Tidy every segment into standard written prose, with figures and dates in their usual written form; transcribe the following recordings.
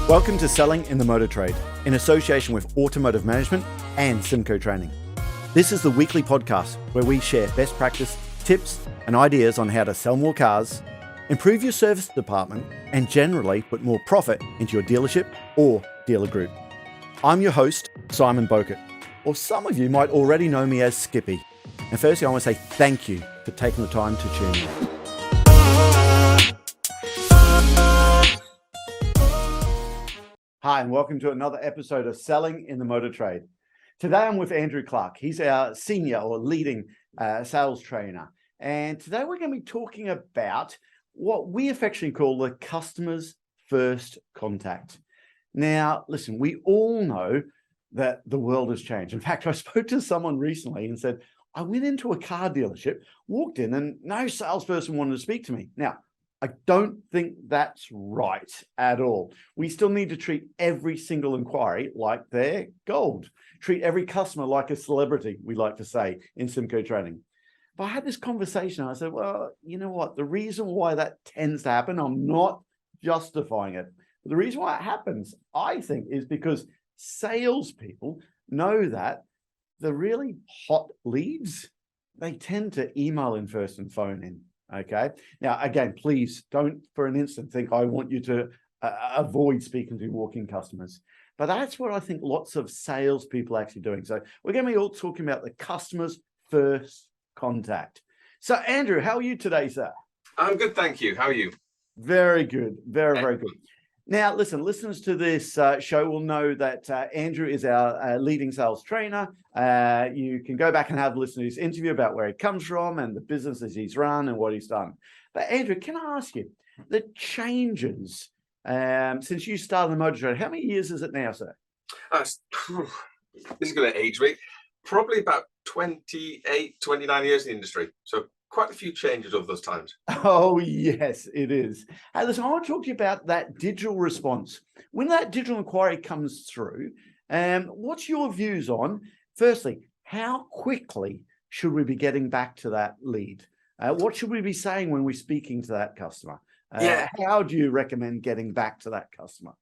Welcome to Selling in the Motor Trade, in association with Automotive Management and Simco Training. This is the weekly podcast where we share best practice, tips, and ideas on how to sell more cars, improve your service department, and generally put more profit into your dealership or dealer group. I'm your host, Simon Bokert, or some of you might already know me as Skippy. And firstly, I want to say thank you for taking the time to tune in. Hi, and welcome to another episode of Selling in the Motor Trade. Today, I'm with Andrew Clark. He's our senior or leading sales trainer. And today, we're going to be talking about what we affectionately call the customer's first contact. Now, listen, we all know that the world has changed. In fact, I spoke to someone recently and said, I went into a car dealership, walked in, and no salesperson wanted to speak to me. Now, I don't think that's right at all. We still need to treat every single inquiry like they're gold. Treat every customer like a celebrity, we like to say in Simco Training. But I had this conversation. I said, well, you know what? The reason why that tends to happen, I'm not justifying it. But the reason why it happens, I think, is because salespeople know that the really hot leads, they tend to email in first and phone in. Okay. Now, again, please don't for an instant think I want you to avoid speaking to walk-in customers. But that's what I think lots of salespeople are actually doing. So we're going to be all talking about the customer's first contact. So, Andrew, how are you today, sir? I'm good, thank you. How are you? Very good. Very, very good. Now, listen, listeners to this show will know that Andrew is our leading sales trainer. You can go back and have a listen to his interview about where he comes from and the businesses he's run and what he's done. But Andrew, can I ask you, the changes since you started the motor trade, how many years is it now, sir? This is going to age me. Probably about 28, 29 years in the industry. So quite a few changes over those times. Oh, yes, it is. Hey, listen, I want to talk to you about that digital response. When that digital inquiry comes through, what's your views on, firstly, how quickly should we be getting back to that lead? What should we be saying when we're speaking to that customer? How do you recommend getting back to that customer?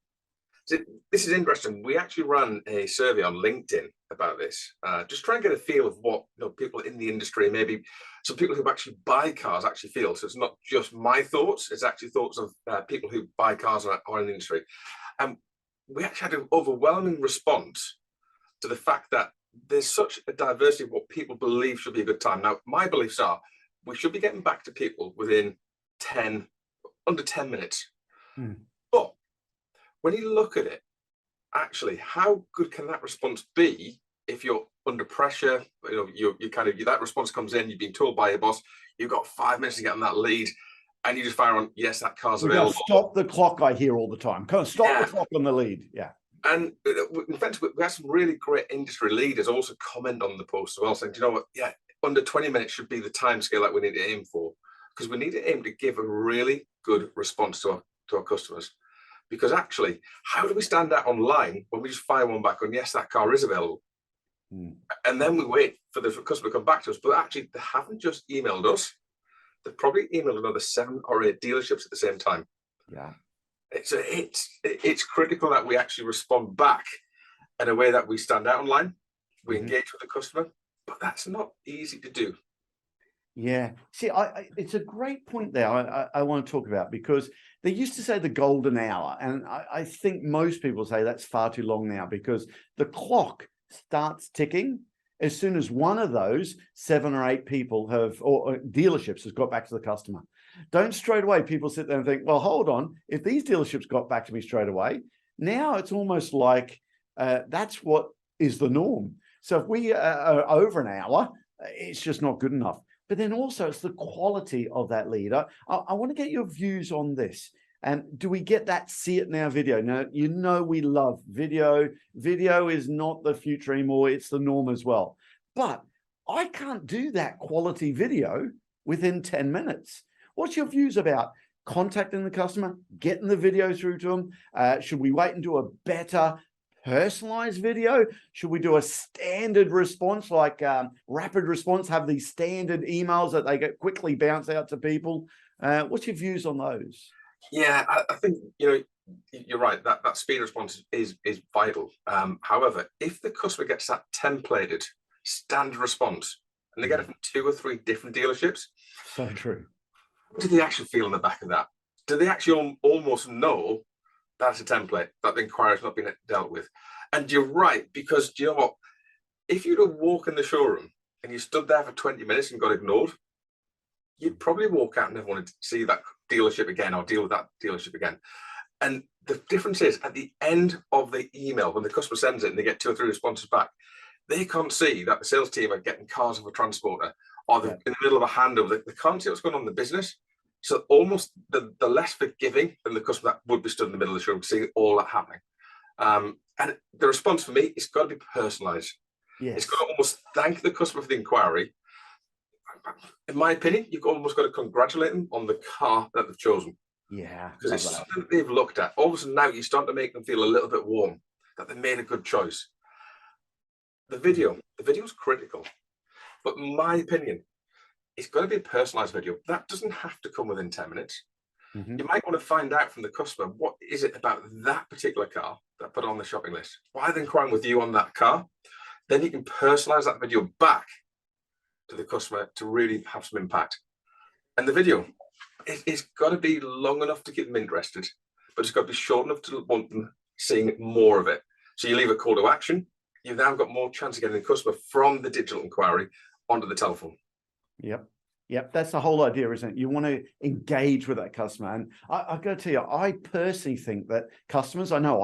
So this is interesting. We actually ran a survey on LinkedIn about this, just trying to get a feel of what people in the industry, maybe some people who actually buy cars actually feel. So it's not just my thoughts, it's actually thoughts of people who buy cars or in the industry. And we actually had an overwhelming response to the fact that there's such a diversity of what people believe should be a good time. Now, my beliefs are we should be getting back to people within under 10 minutes. But when you look at it, actually, how good can that response be if you're under pressure? You kind of that response comes in. You've been told by your boss you've got 5 minutes to get on that lead, and you just fire on yes, that car's available. Stop the clock. I hear all the time. Kind of stop the clock on the lead. Yeah. And in fact, we had some really great industry leaders also comment on the post as well, saying, do you know what? Yeah, under 20 minutes should be the time scale that we need to aim for, because we need to aim to give a really good response to our customers. Because actually, how do we stand out online when we just fire one back on, yes, that car is available? And then we wait for the customer to come back to us. But actually, they haven't just emailed us. They've probably emailed another 7 or 8 dealerships at the same time. Yeah. So it's critical that we actually respond back in a way that we stand out online. We engage with the customer. But that's not easy to do. Yeah. See, it's a great point there I want to talk about, because they used to say the golden hour. And I think most people say that's far too long now, because the clock starts ticking as soon as one of those 7 or 8 people or dealerships has got back to the customer. Don't straight away people sit there and think, well, hold on, if these dealerships got back to me straight away, now it's almost like that's what is the norm. So if we are over an hour, it's just not good enough. But then also it's the quality of that leader. I want to get your views on this. And do we get that see it now video? Now, we love video. Video is not the future anymore. It's the norm as well. But I can't do that quality video within 10 minutes. What's your views about contacting the customer, getting the video through to them? Should we wait and do a better personalized video? Should we do a standard response like rapid response, have these standard emails that they get quickly bounce out to people? What's your views on those? Yeah, I think, you're right, that speed response is vital. However, if the customer gets that templated standard response and they get it from 2 or 3 different dealerships, So true. what do they actually feel on the back of that? Do they actually almost know that's a template, that the inquiry's not been dealt with? And you're right, because do you know what? If you'd have walked in the showroom and you stood there for 20 minutes and got ignored, you'd probably walk out and never wanted to see that dealership again or deal with that dealership again. And the difference is, at the end of the email, when the customer sends it and they get 2 or 3 responses back, they can't see that the sales team are getting cars off a transporter or they're in the middle of a handover. They can't see what's going on in the business. So almost the less forgiving than the customer that would be stood in the middle of the showroom seeing all that happening. And the response for me, it's got to be personalised. Yes. It's got to almost thank the customer for the inquiry. In my opinion, you've almost got to congratulate them on the car that they've chosen. Yeah. Because it's something that they've looked at. All of a sudden now you're starting to make them feel a little bit warm, that they made a good choice. The video's critical. But in my opinion, it's got to be a personalised video. That doesn't have to come within 10 minutes. You might want to find out from the customer, what is it about that particular car that put on the shopping list? Why are they inquiring with you on that car? Then you can personalise that video back to the customer to really have some impact. And the video, it's got to be long enough to get them interested, but it's got to be short enough to want them seeing more of it. So you leave a call to action, you've now got more chance of getting the customer from the digital inquiry onto the telephone. Yep, that's the whole idea, isn't it? You want to engage with that customer. And I've got to tell you, I personally think that customers, I know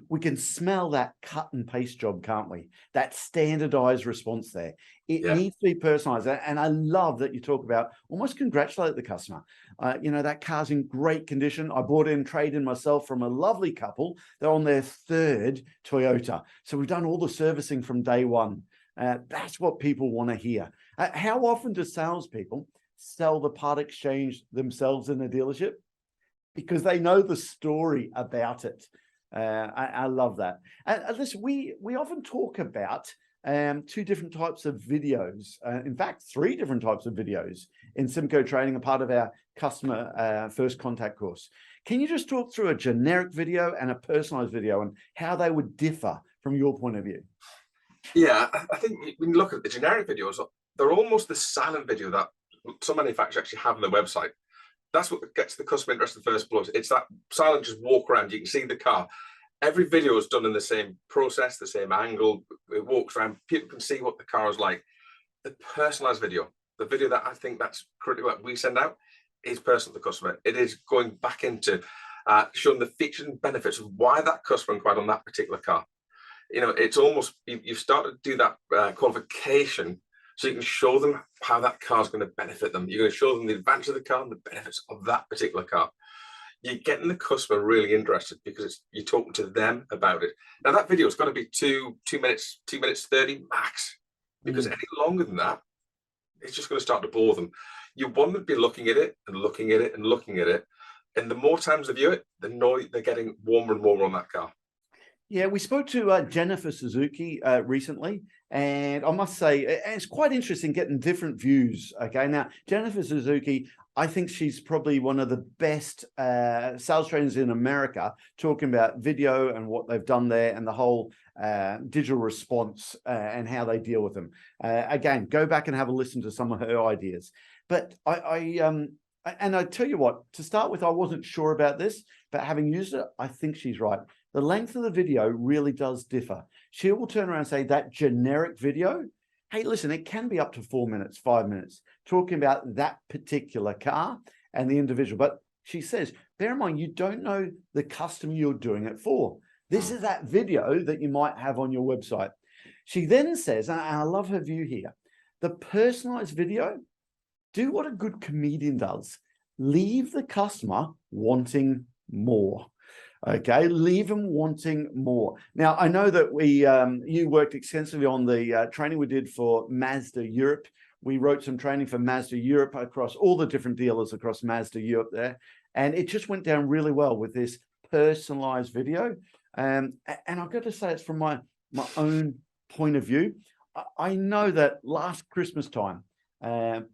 we can smell that cut and paste job, can't we? That standardized response there. It needs to be personalized. And I love that you talk about almost congratulate the customer. That car's in great condition. I bought in, trade in myself from a lovely couple. They're on their 3rd Toyota. So we've done all the servicing from day one. That's what people want to hear. How often do salespeople sell the part exchange themselves in a dealership? Because they know the story about it. I love that. And listen, we often talk about 2 different types of videos. In fact, 3 different types of videos in Simco training, a part of our customer first contact course. Can you just talk through a generic video and a personalized video and how they would differ from your point of view? Yeah, I think when you look at the generic videos, they're almost the silent video that some manufacturers actually have on their website. That's what gets the customer interested first blood. It's that silent, just walk around, you can see the car. Every video is done in the same process, the same angle. It walks around, people can see what the car is like. The personalized video, the video that I think that's critical that we send out, is personal to the customer. It is going back into showing the features and benefits of why that customer inquired on that particular car. It's almost, you've started to do that qualification so you can show them how that car is going to benefit them. You're going to show them the advantage of the car and the benefits of that particular car. You're getting the customer really interested because you're talking to them about it. Now that video is going to be 2 minutes 30 max, because any longer than that, it's just going to start to bore them. You want them to be looking at it and looking at it and looking at it. And the more times they view it, the more they're getting warmer and warmer on that car. Yeah, we spoke to Jennifer Suzuki recently, and I must say it's quite interesting getting different views. Okay, now Jennifer Suzuki, I think she's probably one of the best sales trainers in America, talking about video and what they've done there and the whole digital response and how they deal with them. Again, go back and have a listen to some of her ideas. But I tell you what, to start with, I wasn't sure about this, but having used it, I think she's right. The length of the video really does differ. She will turn around and say that generic video, hey, listen, it can be up to 4 minutes, 5 minutes, talking about that particular car and the individual. But she says, bear in mind, you don't know the customer you're doing it for. This is that video that you might have on your website. She then says, and I love her view here, the personalized video, do what a good comedian does. Leave the customer wanting more. Okay, leave them wanting more. Now, I know that you worked extensively on the training we did for Mazda Europe. We wrote some training for Mazda Europe across all the different dealers across Mazda Europe there. And it just went down really well with this personalized video. And I've got to say, it's from my own point of view. I know that last Christmas time,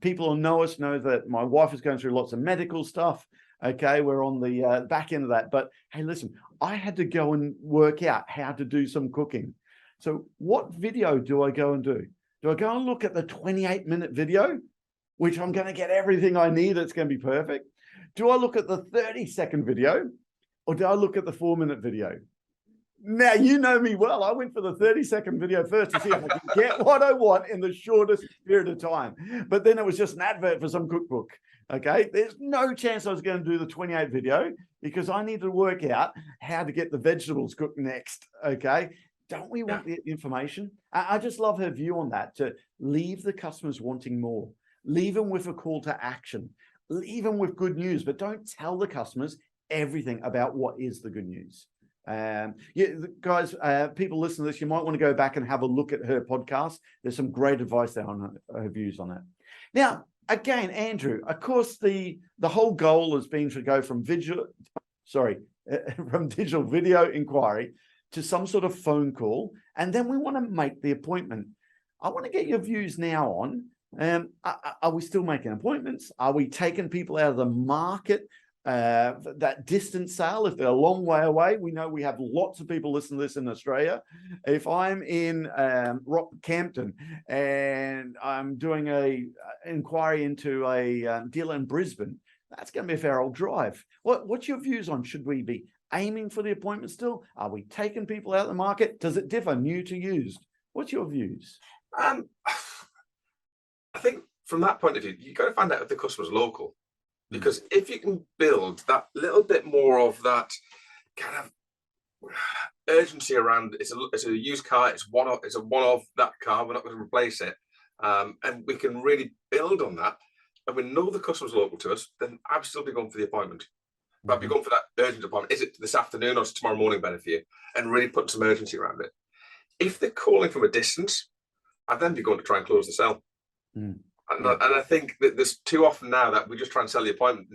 people who know us know that my wife is going through lots of medical stuff. Okay, we're on the back end of that. But hey, listen, I had to go and work out how to do some cooking. So what video do I go and do? Do I go and look at the 28-minute video, which I'm going to get everything I need? It's going to be perfect. Do I look at the 30-second video, or do I look at the 4-minute video? Now, you know me well. I went for the 30-second video first to see if I could get what I want in the shortest period of time. But then it was just an advert for some cookbook. Okay, there's no chance I was going to do the 28 video because I need to work out how to get the vegetables cooked next. Okay, don't we want the information? I just love her view on that, to leave the customers wanting more, leave them with a call to action, leave them with good news, but don't tell the customers everything about what is the good news. Yeah, guys, people listen to this, you might want to go back and have a look at her podcast. There's some great advice there on her views on it. Now, again, Andrew, of course, the whole goal has been to go from from digital video inquiry to some sort of phone call, and then we want to make the appointment. I want to get your views now on, are we still making appointments? Are we taking people out of the market? That distance sale, if they're a long way away, we know we have lots of people listening to this in Australia. If I'm in Rockhampton and I'm doing a inquiry into a deal in Brisbane, that's going to be a fair old drive. What's your views on, should we be aiming for the appointment still? Are we taking people out of the market? Does it differ, new to used? What's your views? I think from that point of view, you've got to find out if the customer's local. Because if you can build that little bit more of that kind of urgency around, it's a used car, it's a one-off that car, we're not going to replace it, and we can really build on that, and we know the customer's local to us, then I'd still be going for the appointment. But I'd be going for that urgent appointment. Is it this afternoon or is it tomorrow morning better for you? And really put some urgency around it. If they're calling from a distance, I'd then be going to try and close the sale. And I think that there's too often now that we just try and sell the appointment.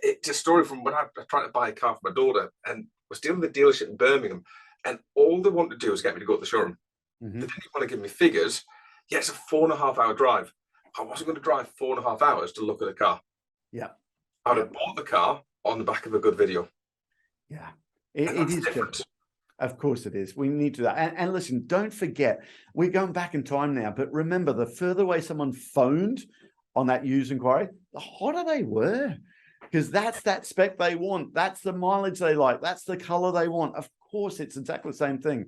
It's a story from when I was trying to buy a car for my daughter and was dealing with the dealership in Birmingham, and all they wanted to do was get me to go to the showroom. They didn't want to give me figures. Yeah, it's a 4.5-hour drive. I wasn't going to drive 4.5 hours to look at a car. Yeah, I'd have bought the car on the back of a good video. Yeah, it is different. Of course it is. We need to do that. And listen, don't forget, we're going back in time now, but remember, the further away someone phoned on that used inquiry, the hotter they were, because that's that spec they want. That's the mileage they like. That's the color they want. Of course, it's exactly the same thing.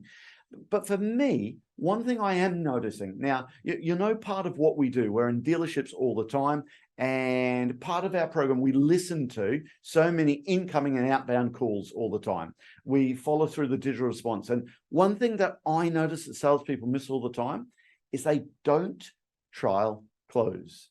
But for me, one thing I am noticing now, you know, part of what we do, we're in dealerships all the time, and part of our program, we listen to so many incoming and outbound calls all the time. We follow through the digital response. And one thing that I notice that salespeople miss all the time is they don't trial close.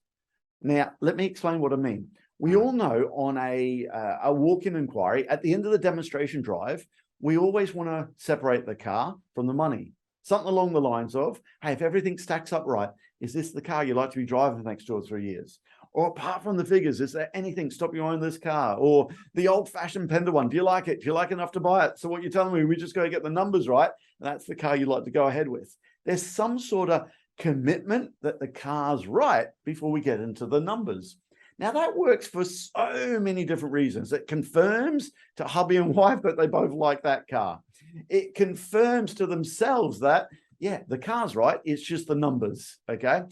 Now, let me explain what I mean. We all know on a walk-in inquiry, at the end of the demonstration drive, we always want to separate the car from the money. Something along the lines of, hey, if everything stacks up right, is this the car you'd like to be driving for the next 2 or 3 years? Or apart from the figures, is there anything stopping you owning this car? Or the old-fashioned Panda one, do you like it? Do you like enough to buy it? So what you're telling me, we just got to get the numbers right, and that's the car you'd like to go ahead with. There's some sort of commitment that the car's right before we get into the numbers. Now, that works for so many different reasons. It confirms to hubby and wife that they both like that car. It confirms to themselves that, yeah, the car's right, it's just the numbers, okay?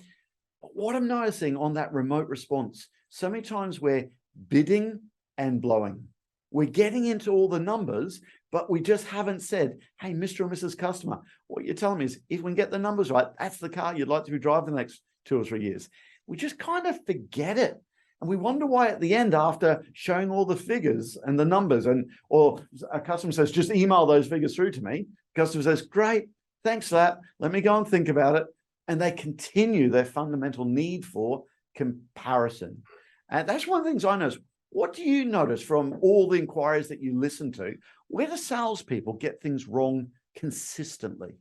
But what I'm noticing on that remote response, so many times we're bidding and blowing. We're getting into all the numbers, but we just haven't said, hey, Mr. or Mrs. Customer, what you're telling me is if we can get the numbers right, that's the car you'd like to be driving the next 2 or 3 years. We just kind of forget it. And we wonder why at the end, after showing all the figures and the numbers, or a customer says, just email those figures through to me. Customer says, great, thanks for that. Let me go and think about it. And they continue their fundamental need for comparison. And that's one of the things I notice. What do you notice from all the inquiries that you listen to? Where do salespeople get things wrong consistently?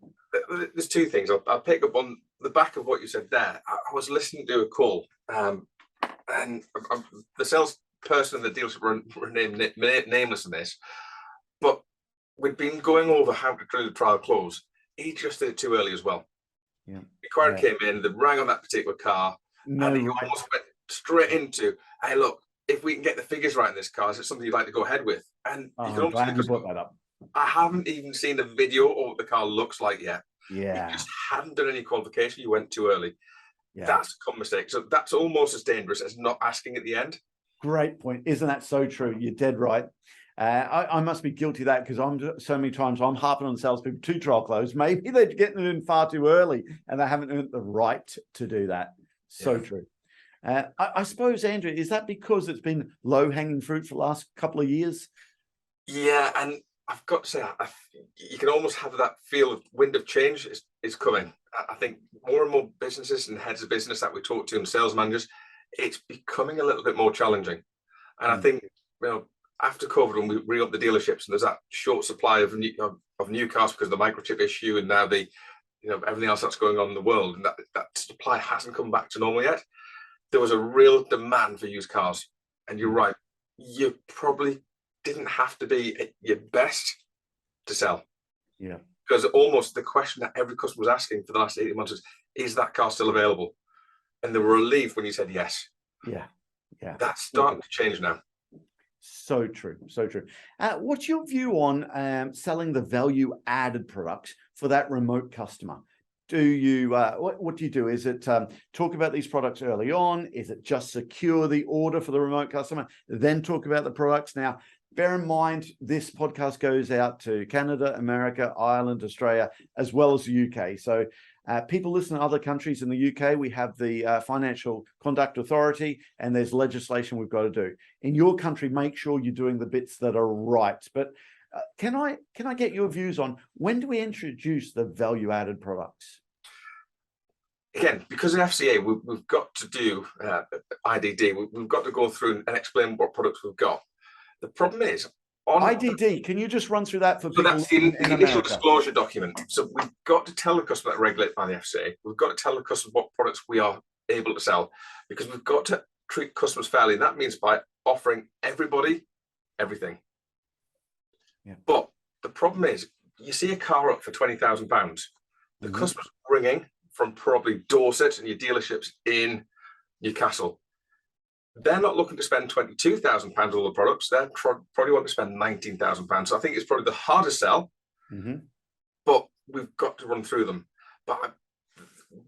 There's two things. I'll pick up on the back of what you said there. I was listening to a call, and the salesperson in the dealership were nameless in this, but we'd been going over how to do the trial close. He just did it too early as well. Yeah. The inquiry came in, they rang on that particular car, and he almost went straight into, hey, look, if we can get the figures right in this car, is it something you'd like to go ahead with? And you Oh, can I'm almost see glad the you customer, brought that up. I haven't even seen a video of what the car looks like yet. You Yeah, just hadn't done any qualification. You went too early. yeah. That's a common mistake. So that's almost as dangerous as not asking at the end. Great point. Isn't that so true? You're dead right. I must be guilty of that because I'm so many times I'm harping on salespeople to trial close. Maybe they're getting it in far too early and they haven't earned the right to do that. So Yeah. true. I suppose, Andrew, is that because it's been low hanging fruit for the last couple of years? Yeah, and I've got to say, you can almost have that feel of wind of change is coming. I think more and more businesses and heads of business that we talk to and sales managers, it's becoming a little bit more challenging. And I think, after COVID, when we re-up the dealerships and there's that short supply of new cars because of the microchip issue and now the everything else that's going on in the world, and that supply hasn't come back to normal yet. There was a real demand for used cars, and you're right. You probably didn't have to be at your best to sell. Yeah. Because almost the question that every customer was asking for the last 18 months is that car still available? And they were relieved when you said yes. Yeah. Yeah. That's starting to change now. So true. So true. What's your view on selling the value added products for that remote customer? Do you, what do you do? Is it talk about these products early on? Is it just secure the order for the remote customer, then talk about the products? Now, bear in mind, this podcast goes out to Canada, America, Ireland, Australia, as well as the UK. So people listen to other countries. In the UK, we have the Financial Conduct Authority, and there's legislation we've got to do. In your country, make sure you're doing the bits that are right. But can I get your views on when do we introduce the value-added products? Again, because in FCA, we've got to do IDD. We've got to go through and explain what products we've got. The problem is, on IDD, can you just run through that for so people that's the in initial America? disclosure document. So we've got to tell the customer that regulated by the FCA. We've got to tell the customer what products we are able to sell, because we've got to treat customers fairly. And that means by offering everybody everything. Yeah. But the problem is, you see a car up for £20,000. The customer's ringing from probably Dorset and your dealerships in Newcastle. They're not looking to spend £22,000 on all the products. They probably want to spend £19,000. So I think it's probably the hardest sell, but we've got to run through them. But I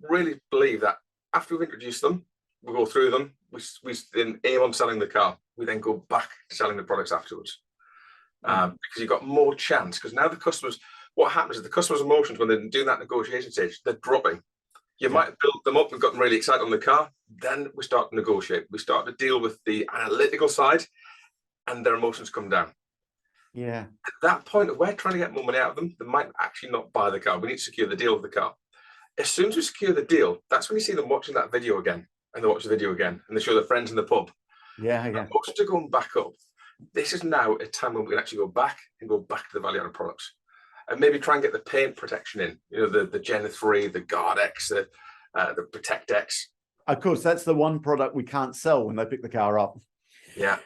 really believe that after we've introduced them, we go through them, we then aim on selling the car. We then go back to selling the products afterwards. Because you've got more chance, because now the customers, what happens is the customer's emotions when they're doing that negotiation stage, they're dropping. You might build them up and got them really excited on the car. Then we start to negotiate. We start to deal with the analytical side, and their emotions come down. Yeah. At that point, we're trying to get more money out of them. They might actually not buy the car. We need to secure the deal with the car. As soon as we secure the deal, that's when you see them watching that video again, and they watch the video again, and they show their friends in the pub. Yeah. Emotions are going back up. This is now a time when we can actually go back to the value-added products. And maybe try and get the paint protection in, the Gen 3, the Guard X, the Protect X. Of course, that's the one product we can't sell when they pick the car up. Yeah.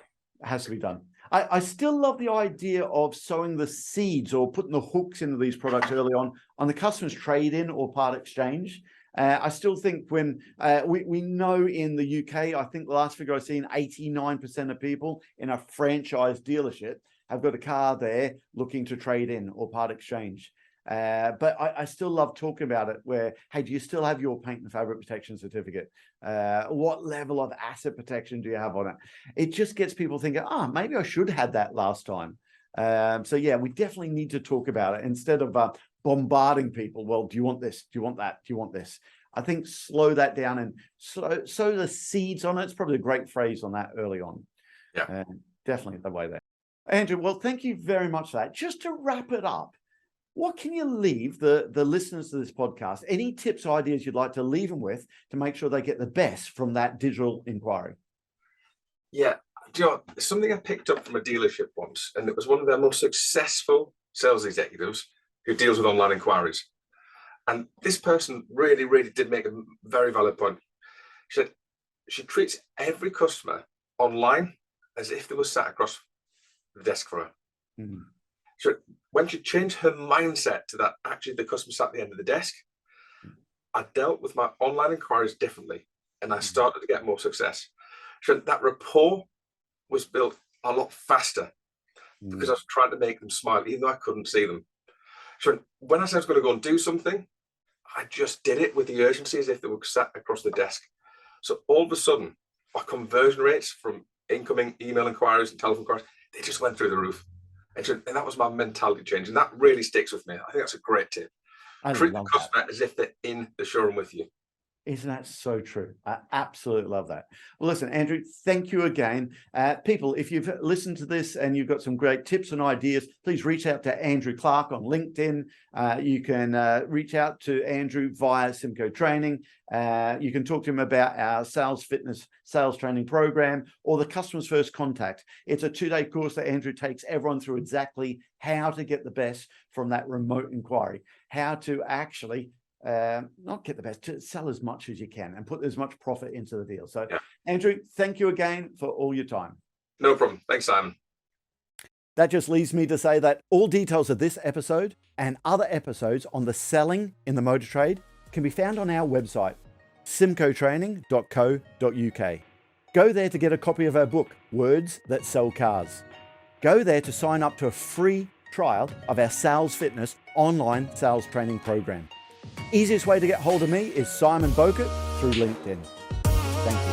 It has to be done. I still love the idea of sowing the seeds or putting the hooks into these products early on the customer's trade-in or part exchange. I still think when we know in the UK, I think the last figure I've seen, 89% of people in a franchise dealership have got a car there looking to trade in or part exchange. But I still love talking about it where, hey, do you still have your paint and fabric protection certificate? What level of asset protection do you have on it? It just gets people thinking, maybe I should have that last time. So yeah, we definitely need to talk about it instead of bombarding people. Well, do you want this? Do you want that? Do you want this? I think slow that down and sow the seeds on it. It's probably a great phrase on that early on. Yeah. Definitely the way there. Andrew, well, thank you very much for that. Just to wrap it up, what can you leave the listeners to this podcast? Any tips or ideas you'd like to leave them with to make sure they get the best from that digital inquiry? Yeah. Do you know, something I picked up from a dealership once, and it was one of their most successful sales executives who deals with online inquiries. And this person really, really did make a very valid point. She said she treats every customer online as if they were sat across the desk for her. So when she changed her mindset to that, actually the customer sat at the end of the desk, I dealt with my online inquiries differently, and I started to get more success. So that rapport was built a lot faster because I was trying to make them smile, even though I couldn't see them. So when I said I was going to go and do something, I just did it with the urgency as if they were sat across the desk. So all of a sudden, our conversion rates from incoming email inquiries and telephone inquiries, they just went through the roof. And that was my mentality change. And that really sticks with me. I think that's a great tip. Treat the customer as if they're in the showroom with you. Isn't that so true? I absolutely love that. Well, listen, Andrew, thank you again. People, if you've listened to this and you've got some great tips and ideas, please reach out to Andrew Clark on LinkedIn. You can reach out to Andrew via Simco Training. You can talk to him about our sales fitness sales training program or the Customers First Contact. It's a 2-day course that Andrew takes everyone through exactly how to get the best from that remote inquiry, how to actually not get the best, to sell as much as you can and put as much profit into the deal. So, Andrew, thank you again for all your time. No problem. Thanks, Simon. That just leaves me to say that all details of this episode and other episodes on the selling in the motor trade can be found on our website, simcotraining.co.uk. Go there to get a copy of our book, Words That Sell Cars. Go there to sign up to a free trial of our Sales Fitness online sales training program. Easiest way to get hold of me is Simon Bokert through LinkedIn. Thank you.